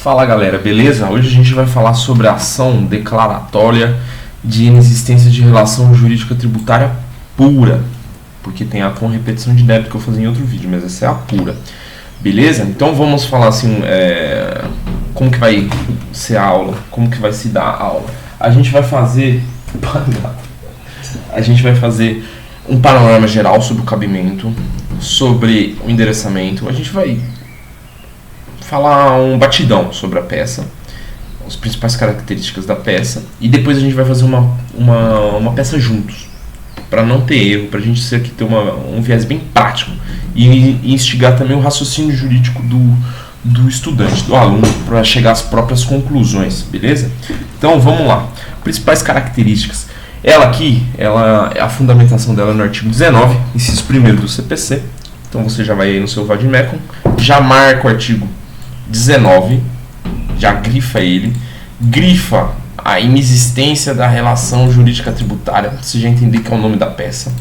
Fala galera, beleza? Hoje a gente vai falar sobre a ação declaratória de inexistência de relação jurídica tributária pura, porque tem a com repetição de débito que eu falei em outro vídeo, mas essa é a pura, beleza? Então vamos falar assim, como que vai ser a aula, como que vai se dar a aula. A gente vai fazer um panorama geral sobre o cabimento, sobre o endereçamento, a gente vai falar um batidão sobre a peça, as principais características da peça, e depois a gente vai fazer uma peça juntos, para não ter erro, para a gente aqui ter um viés bem prático e instigar também o raciocínio jurídico do estudante, do aluno, para chegar às próprias conclusões, beleza? Então vamos lá, principais características. A fundamentação dela é no artigo 19, inciso 1º do CPC, então você já vai aí no seu Vademecum, já marca o artigo 19, já grifa ele, grifa a inexistência da relação jurídica tributária, você já entender que é o nome da peça,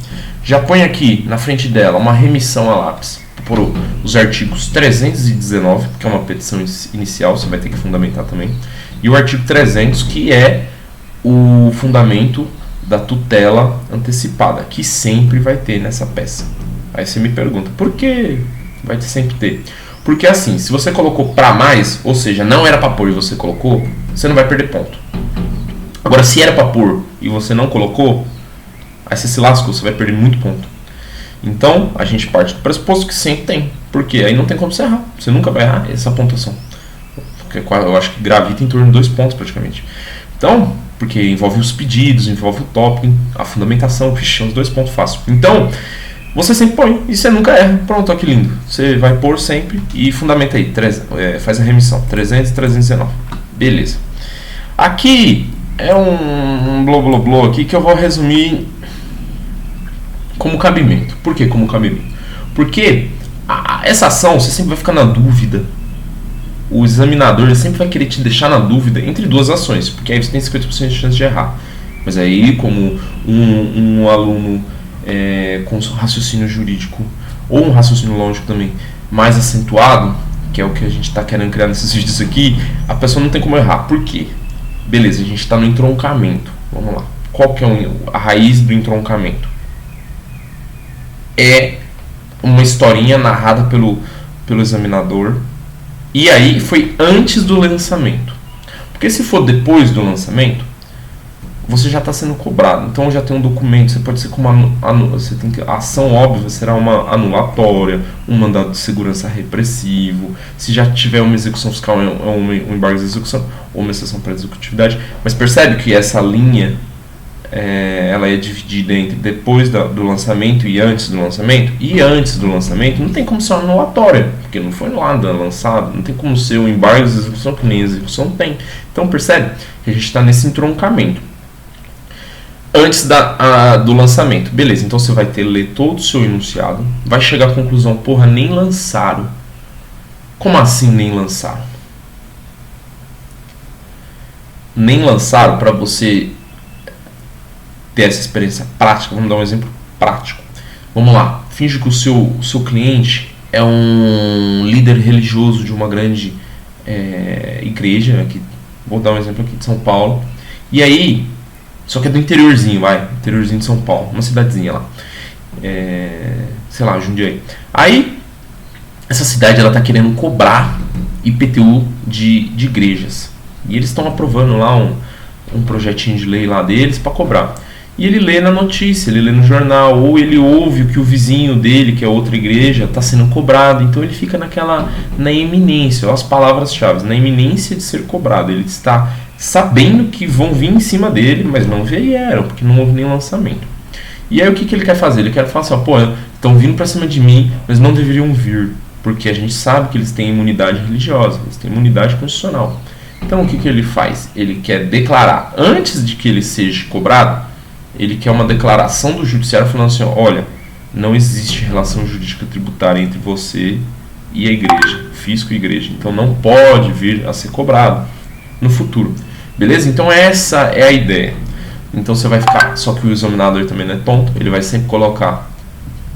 já põe aqui na frente dela uma remissão a lápis por os artigos 319, que é uma petição inicial, você vai ter que fundamentar também, e o artigo 300, que é o fundamento da tutela antecipada, que sempre vai ter nessa peça. Aí você me pergunta, por que vai sempre ter? Porque assim, se você colocou para mais, ou seja, não era para pôr e você colocou, você não vai perder ponto. Agora, se era para pôr e você não colocou, aí você se lascou, você vai perder muito ponto. Então, a gente parte do pressuposto que sempre tem. Porque aí não tem como você errar. Você nunca vai errar essa pontuação. Porque eu acho que gravita em torno de 2 pontos praticamente. Então, porque envolve os pedidos, envolve o tópico, a fundamentação, uns 2 pontos fácil. Então, você sempre põe e você nunca erra. Pronto, olha que lindo. Você vai pôr sempre e fundamenta aí. Faz a remissão. 300 e 319. Beleza. Aqui é um blá aqui que eu vou resumir como cabimento. Por que como cabimento? Porque essa ação você sempre vai ficar na dúvida. O examinador ele sempre vai querer te deixar na dúvida entre duas ações. Porque aí você tem 50% de chance de errar. Mas aí, como um aluno com raciocínio jurídico ou um raciocínio lógico também mais acentuado, que é o que a gente está querendo criar nesses vídeos aqui, a pessoa não tem como errar. Por quê? Beleza, a gente está no entroncamento. Vamos lá. Qual que é a raiz do entroncamento? É uma historinha narrada pelo examinador, e aí foi antes do lançamento. Porque se for depois do lançamento, você já está sendo cobrado. Então já tem um documento, você pode ser como a ação óbvia será uma anulatória, um mandado de segurança repressivo, se já tiver uma execução fiscal, um embargo de execução, ou uma exceção para executividade. Mas percebe que essa linha ela é dividida entre depois do lançamento e antes do lançamento. E antes do lançamento não tem como ser uma anulatória, porque não foi nada lançado, não tem como ser um embargo de execução, que nem a execução tem. Então percebe que a gente está nesse entroncamento antes do lançamento. Beleza, então você vai ler todo o seu enunciado, vai chegar à conclusão, porra, nem lançaram. Como assim nem lançaram? Nem lançaram para você ter essa experiência prática. Vamos dar um exemplo prático. Vamos lá, finge que o seu cliente é um líder religioso de uma grande igreja, aqui, vou dar um exemplo aqui de São Paulo, e aí só que é do interiorzinho, interiorzinho de São Paulo, uma cidadezinha lá, sei lá, Jundiaí. Aí, essa cidade ela tá querendo cobrar IPTU de igrejas. E eles estão aprovando lá um projetinho de lei lá deles para cobrar. E ele lê na notícia, ele lê no jornal, ou ele ouve que o vizinho dele, que é outra igreja, está sendo cobrado. Então ele fica na iminência, olha as palavras-chave, na iminência de ser cobrado. Ele está sabendo que vão vir em cima dele, mas não vieram, porque não houve nem lançamento. E aí o que ele quer fazer? Ele quer falar assim, estão vindo para cima de mim, mas não deveriam vir, porque a gente sabe que eles têm imunidade religiosa, eles têm imunidade constitucional. Então o que ele faz? Ele quer declarar, antes de que ele seja cobrado, ele quer uma declaração do judiciário falando assim, olha, não existe relação jurídica tributária entre você e a igreja, fisco e igreja, então não pode vir a ser cobrado no futuro. Beleza? Então essa é a ideia. Então você vai ficar, só que o examinador também não é tonto, ele vai sempre colocar,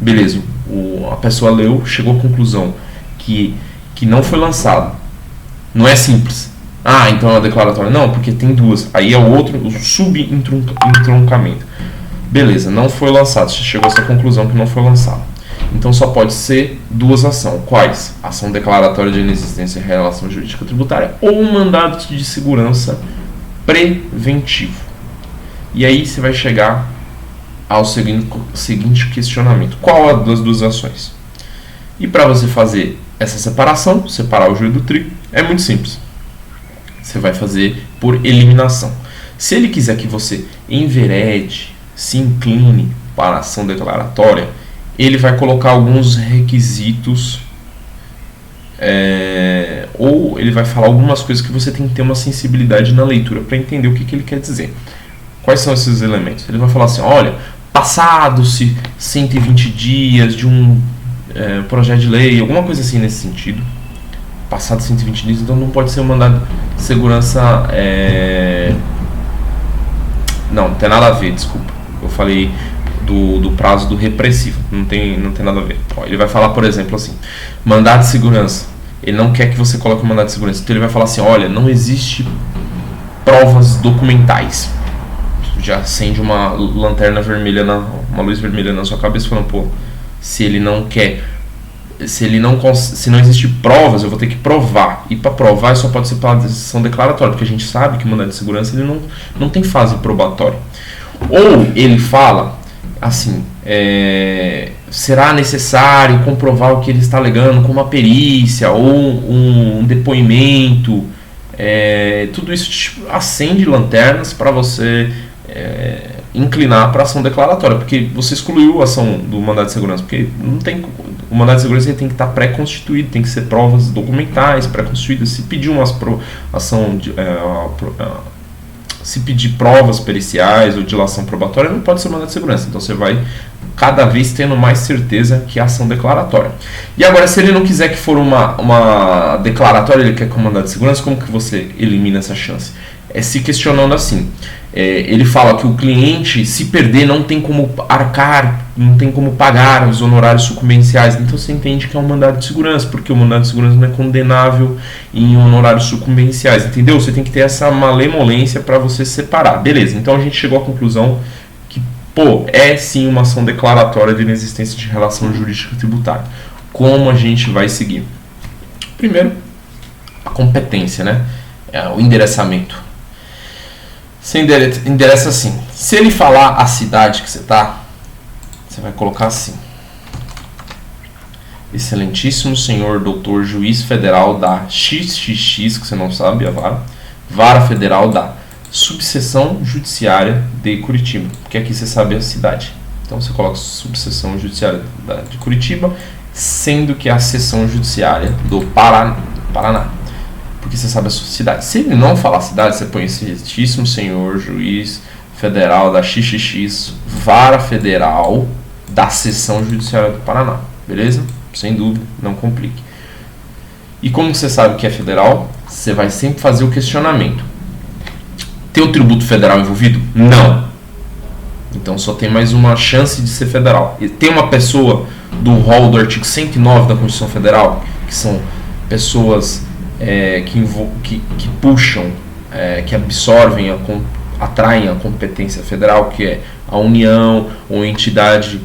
beleza, a pessoa leu, chegou à conclusão que não foi lançado, Não é simples. Ah, então é uma declaratória. Não, porque tem duas. Aí é o outro, o subentroncamento. Beleza, não foi lançado. Você chegou a essa conclusão que não foi lançado. Então só pode ser duas ações. Quais? Ação declaratória de inexistência em relação jurídica tributária ou um mandado de segurança preventivo. E aí você vai chegar ao seguinte questionamento. Qual das duas ações? E para você fazer essa separação, separar o joio do trigo, é muito simples. Você vai fazer por eliminação. Se ele quiser que você enverede, se incline para a ação declaratória, ele vai colocar alguns requisitos, ou ele vai falar algumas coisas que você tem que ter uma sensibilidade na leitura para entender o que ele quer dizer. Quais são esses elementos? Ele vai falar assim, olha, passados-se 120 dias de um projeto de lei, alguma coisa assim nesse sentido. Passado 120 dias, então não pode ser um mandado de segurança. Não tem nada a ver, desculpa. Eu falei do prazo do repressivo, não tem nada a ver. Ó, ele vai falar, por exemplo, assim: mandado de segurança. Ele não quer que você coloque o mandado de segurança, então ele vai falar assim: olha, não existe provas documentais. Já acende uma lanterna vermelha, uma luz vermelha na sua cabeça, falando, pô, se não existe provas, eu vou ter que provar. E para provar, só pode ser pela decisão declaratória, porque a gente sabe que o mandado de segurança ele não tem fase probatória. Ou ele fala assim, será necessário comprovar o que ele está alegando com uma perícia ou um depoimento. Tudo isso acende lanternas para você inclinar para a ação declaratória, porque você excluiu a ação do mandado de segurança, porque não tem, o mandado de segurança ele tem que estar pré-constituído, tem que ser provas documentais pré-constituídas. Se pedir se pedir provas periciais ou dilação probatória, não pode ser mandado de segurança. Então você vai cada vez tendo mais certeza que é ação declaratória. E agora, se ele não quiser que for uma declaratória, ele quer com mandado de segurança, como que você elimina essa chance? Se questionando assim. Ele fala que o cliente, se perder, não tem como arcar, não tem como pagar os honorários sucumbenciais. Então você entende que é um mandado de segurança, porque o mandado de segurança não é condenável em honorários sucumbenciais, entendeu? Você tem que ter essa malemolência para você separar. Beleza, então a gente chegou à conclusão que, é sim uma ação declaratória de inexistência de relação jurídica tributária. Como a gente vai seguir? Primeiro, a competência, né? O endereçamento. Você endereça assim. Se ele falar a cidade que você está, você vai colocar assim: Excelentíssimo senhor doutor juiz federal da XXX, que você não sabe, a vara federal da subseção judiciária de Curitiba, porque aqui você sabe a cidade. Então você coloca subseção judiciária de Curitiba, sendo que é a seção judiciária do Paraná. Porque você sabe a sua cidade. Se ele não falar a cidade, você põe Excelentíssimo senhor juiz federal da XXX, vara federal da seção judiciária do Paraná. Beleza? Sem dúvida, não complique. E como você sabe que é federal, você vai sempre fazer o questionamento. Tem o tributo federal envolvido? Não. Então só tem mais uma chance de ser federal. E tem uma pessoa do rol do artigo 109 da Constituição Federal, que são pessoas que puxam, que absorvem, atraem a competência federal, que é a União ou entidade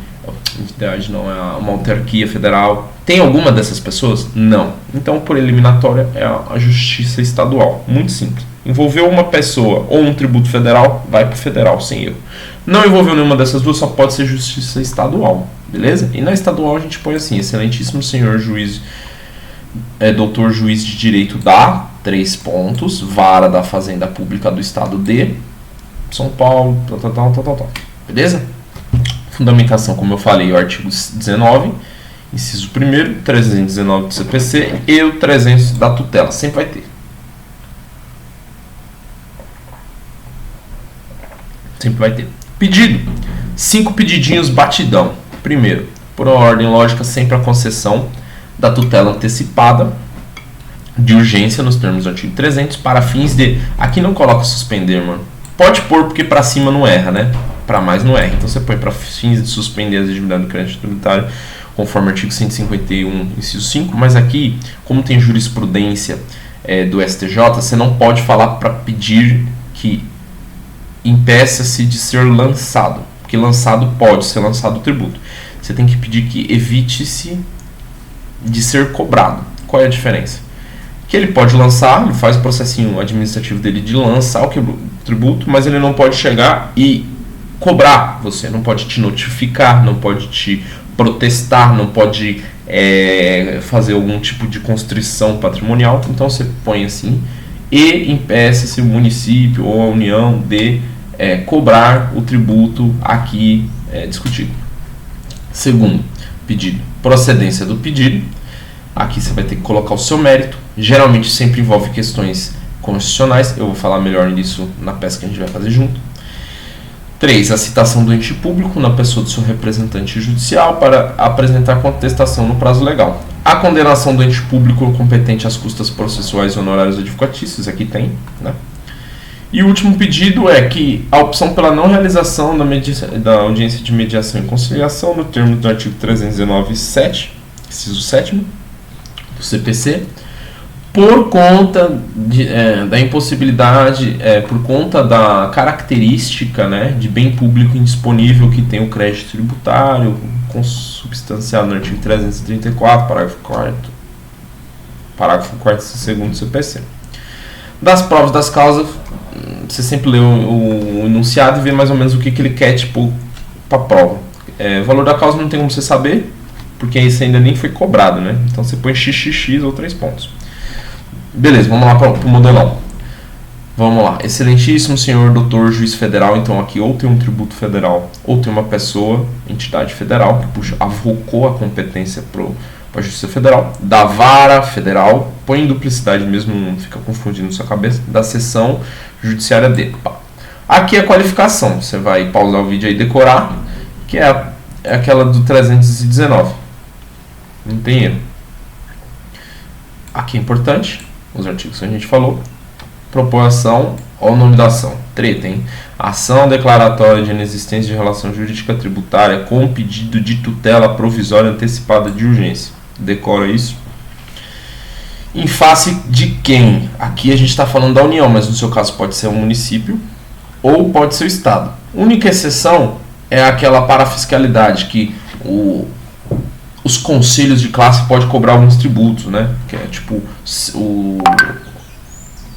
não, é uma autarquia federal. Tem alguma dessas pessoas? Não. Então, por eliminatória, é a Justiça Estadual. Muito simples. Envolveu uma pessoa ou um tributo federal, vai para o federal, sem erro. Não envolveu nenhuma dessas duas, só pode ser Justiça Estadual. Beleza? E na estadual a gente põe assim: Excelentíssimo senhor juiz, doutor juiz de direito da 3 pontos, vara da Fazenda Pública do Estado de São Paulo, tal. Beleza? Fundamentação, como eu falei, o artigo 19, inciso 1º, 319 do CPC e o 300 da tutela. Sempre vai ter. Sempre vai ter. Pedido. 5 pedidinhos batidão. Primeiro, por ordem lógica, sempre a concessão da tutela antecipada de urgência nos termos do artigo 300 para fins de... Aqui não coloca suspender, mano. Pode pôr porque para cima não erra, né? Para mais não erra. Então você põe para fins de suspender a exigibilidade do crédito tributário conforme o artigo 151, inciso 5. Mas aqui, como tem jurisprudência do STJ, você não pode falar para pedir que impeça-se de ser lançado, porque lançado pode ser lançado o tributo. Você tem que pedir que evite-se de ser cobrado. Qual é a diferença? Que ele pode lançar, ele faz o processinho administrativo dele de lançar o tributo, mas ele não pode chegar e cobrar você, não pode te notificar, não pode te protestar, não pode fazer algum tipo de constrição patrimonial. Então você põe assim: e impeça-se o município ou a União de cobrar o tributo aqui discutido. Segundo pedido, procedência do pedido. Aqui você vai ter que colocar o seu mérito. Geralmente sempre envolve questões constitucionais. Eu vou falar melhor nisso na peça que a gente vai fazer junto. 3. A citação do ente público na pessoa do seu representante judicial para apresentar contestação no prazo legal. A condenação do ente público competente às custas processuais e honorários advocatícios. Aqui tem, né? E o último pedido é que a opção pela não realização da audiência de mediação e conciliação no termo do artigo 319.7, inciso 7º, do CPC, por conta da impossibilidade, por conta da característica, né, de bem público indisponível que tem o crédito tributário, consubstanciado no artigo 334, parágrafo 4º e 2º do CPC. Das provas das causas, você sempre lê o enunciado e vê mais ou menos o que ele quer, tipo, para a prova. O valor da causa não tem como você saber, porque isso ainda nem foi cobrado, né? Então você põe XXX ou 3 pontos. Beleza, vamos lá para o modelão. Vamos lá. Excelentíssimo senhor doutor juiz federal. Então aqui ou tem um tributo federal ou tem uma pessoa, entidade federal, que avocou a competência para a Justiça Federal, da vara federal, põe em duplicidade mesmo, não fica confundindo na sua cabeça, da seção judiciária dele. Aqui é a qualificação. Você vai pausar o vídeo aí e decorar, que é aquela do 319. Não tem erro. Aqui é importante, os artigos que a gente falou. Proposição ou nome da ação. Treta, hein? Ação declaratória de inexistência de relação jurídica tributária com pedido de tutela provisória antecipada de urgência. Decora isso. Em face de quem? Aqui a gente está falando da União, mas no seu caso pode ser um município ou pode ser o Estado. Única exceção é aquela parafiscalidade que os conselhos de classe podem cobrar alguns tributos, né? Que é tipo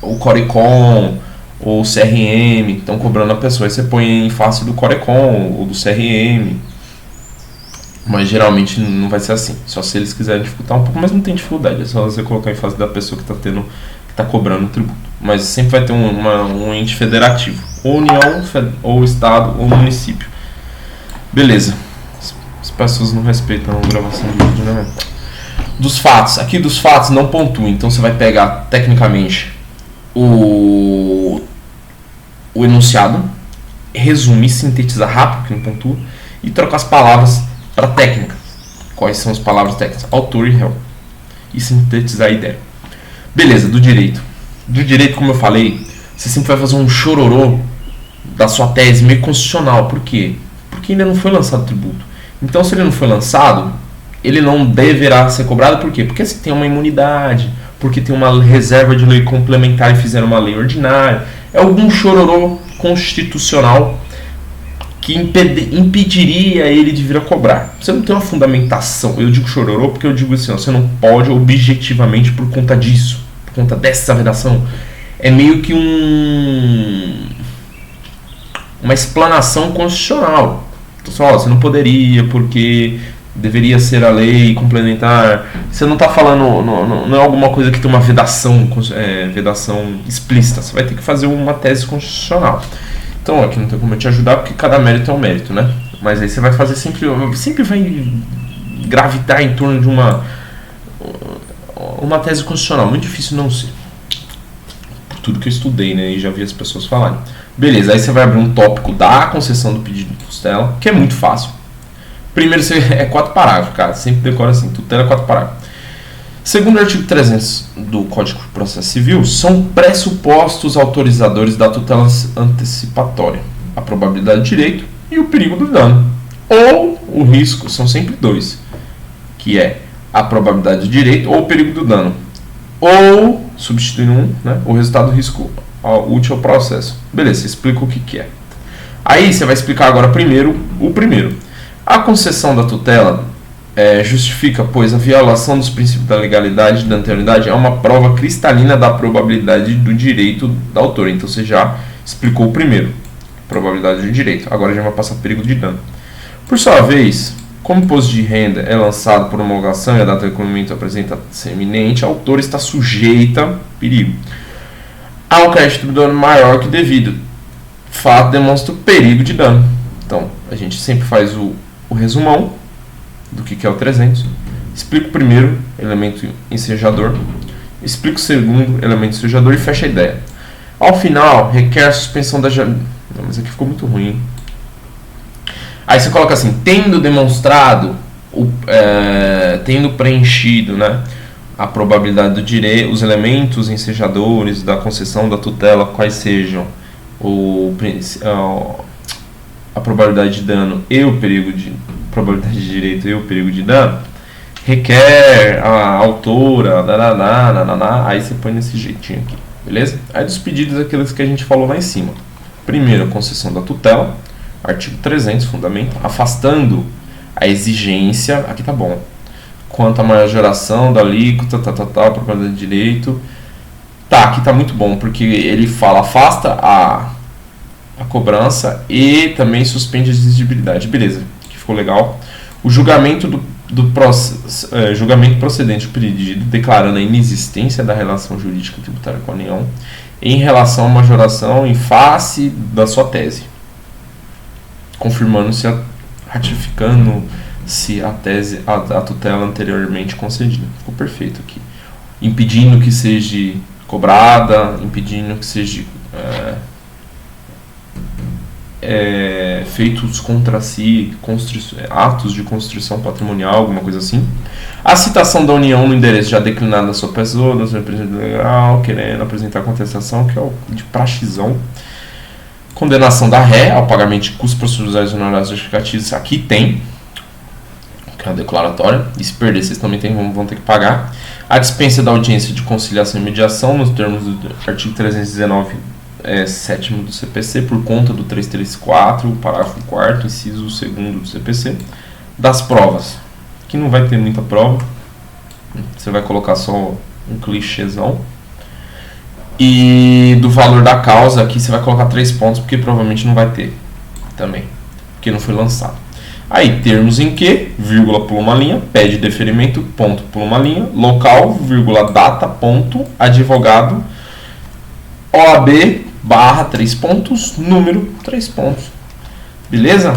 o Corecon ou o CRM, estão cobrando a pessoa. Aí você põe em face do Corecon ou do CRM. Mas geralmente não vai ser assim. Só se eles quiserem dificultar um pouco, mas não tem dificuldade. É só você colocar em face da pessoa que está cobrando o tributo. Mas sempre vai ter um ente federativo. Ou União, ou Estado, ou município. Beleza. As pessoas não respeitam a gravação do vídeo, né? Dos fatos. Aqui dos fatos não pontua. Então você vai pegar, tecnicamente, o enunciado, resumir, sintetizar rápido, que não pontua, e trocar as palavras para técnica. Quais são as palavras técnicas? Autor e réu. E sintetizar a ideia. Beleza, do direito. Do direito, como eu falei, você sempre vai fazer um chororô da sua tese meio constitucional. Por quê? Porque ainda não foi lançado o tributo. Então, se ele não foi lançado, ele não deverá ser cobrado. Por quê? Porque tem uma imunidade, porque tem uma reserva de lei complementar e fizeram uma lei ordinária. É algum chororô constitucional que impediria ele de vir a cobrar. Você não tem uma fundamentação. Eu digo chororô porque eu digo assim, ó, você não pode objetivamente por conta disso, por conta dessa vedação. É meio que uma explanação constitucional. Então, ó, você não poderia porque deveria ser a lei complementar. Você não está falando, não é alguma coisa que tem uma vedação explícita. Você vai ter que fazer uma tese constitucional. Então aqui não tem como eu te ajudar porque cada mérito é um mérito, né? Mas aí você vai fazer sempre vai gravitar em torno de uma tese constitucional. Muito difícil não ser. Por tudo que eu estudei, né? E já vi as pessoas falarem. Beleza, aí você vai abrir um tópico da concessão do pedido de tutela, que é muito fácil. Primeiro, é 4 parágrafos, cara. Sempre decora assim, tutela é 4 parágrafos. Segundo o artigo 300 do Código de Processo Civil, são pressupostos autorizadores da tutela antecipatória a probabilidade do direito e o perigo do dano. Ou o risco, são sempre dois, que é a probabilidade do direito ou o perigo do dano. Ou substituindo um, né? O resultado do risco útil ao processo. Beleza, você explica o que é. Aí você vai explicar agora primeiro o primeiro. A concessão da tutela justifica, pois a violação dos princípios da legalidade e da anterioridade é uma prova cristalina da probabilidade do direito da autora. Então você já explicou o primeiro, probabilidade do direito. Agora já vai passar perigo de dano. Por sua vez, como o imposto de renda é lançado por homologação e a data de recolhimento apresenta-se eminente, a autora está sujeita, perigo, a um crédito do dano maior que devido. Fato demonstra o perigo de dano. Então, a gente sempre faz o resumão do que é o 300. Explica o primeiro elemento ensejador, explica o segundo elemento ensejador e fecha a ideia. Ao final, requer a suspensão da... Não, mas aqui ficou muito ruim, hein? Aí você coloca assim, tendo demonstrado, tendo preenchido, né, a probabilidade do direito, os elementos ensejadores da concessão da tutela, quais sejam a probabilidade de dano e o perigo de probabilidade de direito e o perigo de dano, requer a autora, aí você põe nesse jeitinho aqui, beleza? Aí dos pedidos, aqueles que a gente falou lá em cima. Primeiro, a concessão da tutela, artigo 300, fundamento, afastando a exigência, aqui tá bom, quanto à majoração da alíquota, probabilidade de direito. Tá, aqui tá muito bom, porque ele fala, afasta a cobrança e também suspende a exigibilidade. Beleza, que ficou legal. O julgamento julgamento procedente do pedido, declarando a inexistência da relação jurídica tributária com a União, em relação à majoração em face da sua tese, confirmando-se, ratificando-se a tutela anteriormente concedida. Ficou perfeito aqui. Impedindo que seja cobrada, impedindo que seja feitos contra si, atos de constrição patrimonial, alguma coisa assim. A citação da União no endereço já declinado da sua pessoa, do seu representante legal, querendo apresentar contestação, que é o de praxizão. Condenação da ré ao pagamento de custos processuais honorários justificativos, aqui tem, que é a declaratória, e se perder vocês também vão ter que pagar. A dispensa da audiência de conciliação e mediação, nos termos do artigo 319, 7º do CPC, por conta do 334, parágrafo 4º, inciso 2º do CPC. Das provas, que não vai ter muita prova, você vai colocar só um clichêzão. E do valor da causa, aqui você vai colocar 3 pontos, porque provavelmente não vai ter também, porque não foi lançado. Aí, termos em que, vírgula, pula uma linha, pede deferimento, ponto, pula uma linha, local, vírgula, data, ponto, advogado, OAB, barra, 3 pontos, número, 3 pontos. Beleza?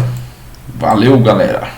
Valeu, galera!